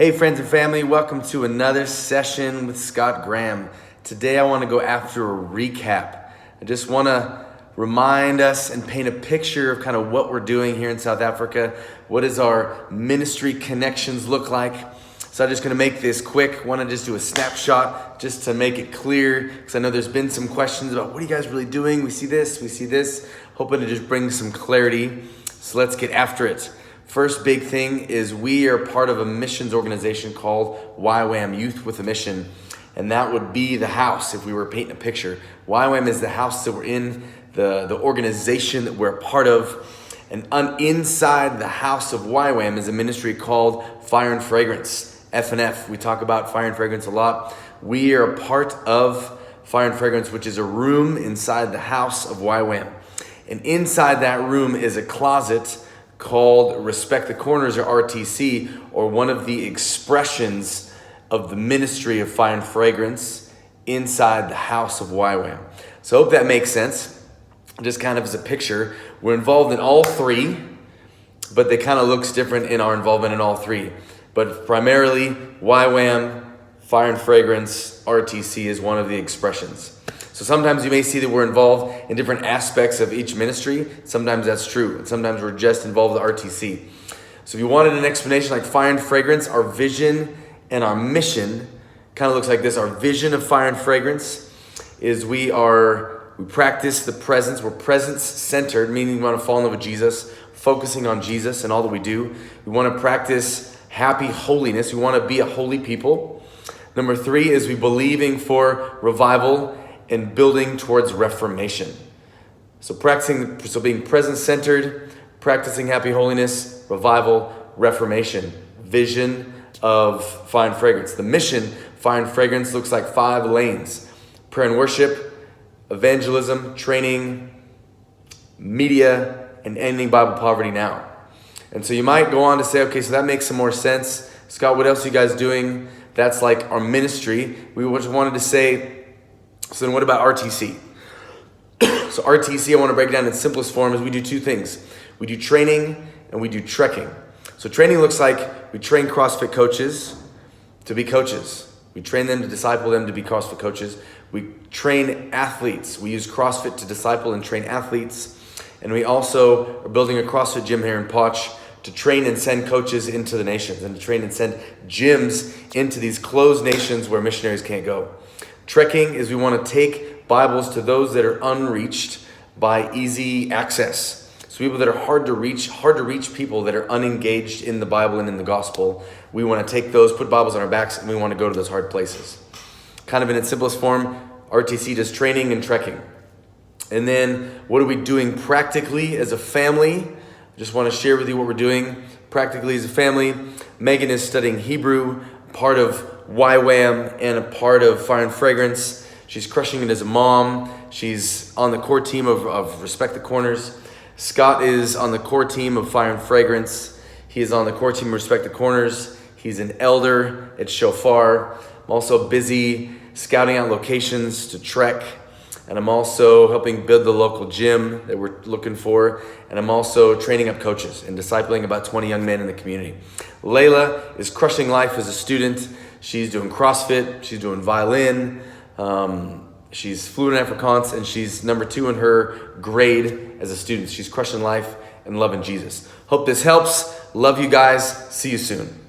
Hey friends and family, welcome to another session with Scott Graham. Today I want to go after a recap. I just want to remind us and paint a picture of kind of what we're doing here in South Africa. What does our ministry connections look like? So I'm just going to make this quick. I want to just do a snapshot just to make it clear, because I know there's been some questions about what are you guys really doing? We see this. Hoping to just bring some clarity. So let's get after it. First big thing is we are part of a missions organization called YWAM, Youth with a Mission. And that would be the house if we were painting a picture. YWAM is the house that we're in, the organization that we're a part of. And inside the house of YWAM is a ministry called Fire and Fragrance, F&F. We talk about Fire and Fragrance a lot. We are a part of Fire and Fragrance, which is a room inside the house of YWAM. And inside that room is a closet called Respect the Corners, or RTC, or one of the expressions of the ministry of Fire and Fragrance inside the house of YWAM. So I hope that makes sense. Just kind of as a picture, we're involved in all three, but they kind of looks different in our involvement in all three. But primarily, YWAM, Fire and Fragrance, RTC is one of the expressions. So sometimes you may see that we're involved in different aspects of each ministry. Sometimes that's true. And sometimes we're just involved with RTC. So if you wanted an explanation like Fire and Fragrance, our vision and our mission kind of looks like this. Our vision of Fire and Fragrance is we practice the presence. We're presence-centered, meaning we want to fall in love with Jesus, focusing on Jesus and all that we do. We want to practice happy holiness. We want to be a holy people. Number 3 is we believing for revival and building towards reformation. So being presence-centered, practicing happy holiness, revival, reformation, vision of Fire and Fragrance. The mission, Fire and Fragrance, looks like 5 lanes: prayer and worship, evangelism, training, media, and ending Bible poverty now. And so you might go on to say, okay, so that makes some more sense. Scott, what else are you guys doing? That's like our ministry. We just wanted to say, so then what about RTC? So RTC, I want to break it down in simplest form, is we do 2 things. We do training and we do trekking. So training looks like we train CrossFit coaches to be coaches. We train them to disciple them to be CrossFit coaches. We train athletes. We use CrossFit to disciple and train athletes. And we also are building a CrossFit gym here in Potch to train and send coaches into the nations, and to train and send gyms into these closed nations where missionaries can't go. Trekking is we want to take Bibles to those that are unreached by easy access. So people that are hard to reach people that are unengaged in the Bible and in the gospel. We want to take those, put Bibles on our backs, and we want to go to those hard places. Kind of in its simplest form, RTC does training and trekking. And then what are we doing practically as a family? I just want to share with you what we're doing practically as a family. Megan is studying Hebrew, part of YWAM and a part of Fire and Fragrance. She's crushing it as a mom. She's on the core team of Respect the Corners. Scott is on the core team of Fire and Fragrance. He is on the core team of Respect the Corners. He's an elder at Shofar. I'm also busy scouting out locations to trek. And I'm also helping build the local gym that we're looking for. And I'm also training up coaches and discipling about 20 young men in the community. Layla is crushing life as a student. She's doing CrossFit. She's doing violin. She's fluent in Afrikaans, and she's number 2 in her grade as a student. She's crushing life and loving Jesus. Hope this helps. Love you guys. See you soon.